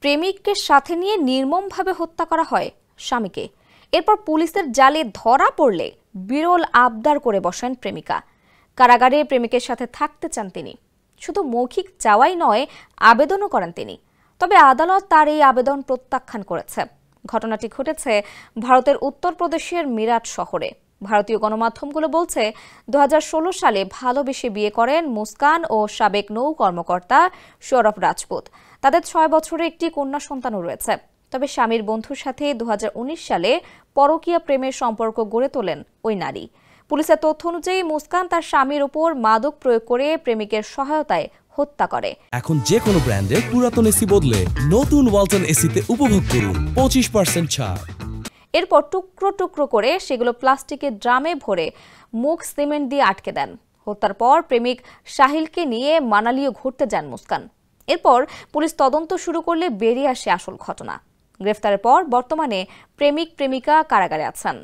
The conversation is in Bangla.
প্রেমিককে সাথে নিয়ে নির্মমভাবে হত্যা করা হয় স্বামীকে। এরপর পুলিশের জালে ধরা পড়লে বিরল আবদার করে বসেন প্রেমিকা। কারাগারে প্রেমিকের সাথে থাকতে চান তিনি। শুধু মৌখিক চাওয়াই নয়, আবেদনও করেন তিনি। তবে আদালত তার এই আবেদন প্রত্যাখ্যান করেছে। ঘটনাটি ঘটেছে ভারতের উত্তরপ্রদেশের মিরাট শহরে। ভারতীয় গণমাধ্যমগুলো বলছে 2016 সালে ভালোবেসে বিয়ে করেন মুস্কান ও সাবেক নৌ কর্মকর্তা সৌরভ রাজপুত। তাদের 6 বছরের একটি কন্যা সন্তানও রয়েছে। তবে স্বামীর বন্ধুর সাথে 2019 সালে পরকীয়া প্রেমের সম্পর্ক গড়ে তোলেন ওই নারী। পুলিশের তথ্য অনুযায়ী মুস্কান তার স্বামীর উপর মাদক প্রয়োগ করে প্রেমিকের সহায়তায় হত্যা করে। এখন যে কোনো ব্র্যান্ডের পুরাতন এসি বদলে নতুন ওয়ালটন এসিতে উপভোগ করুন 25% ছাড়। এরপর টুকরো টুকরো করে সেগুলো প্লাস্টিকের ড্রামে ভরে মুখ সিমেন্ট দিয়ে আটকে দেন। হত্যার পর প্রেমিক সাহিলকে নিয়ে মানালিও ঘুরতে যান মুস্কান। এরপর পুলিশ তদন্ত শুরু করলে বেরিয়ে আসে আসল ঘটনা। গ্রেফতারের পর বর্তমানে প্রেমিক প্রেমিকা কারাগারে আছেন।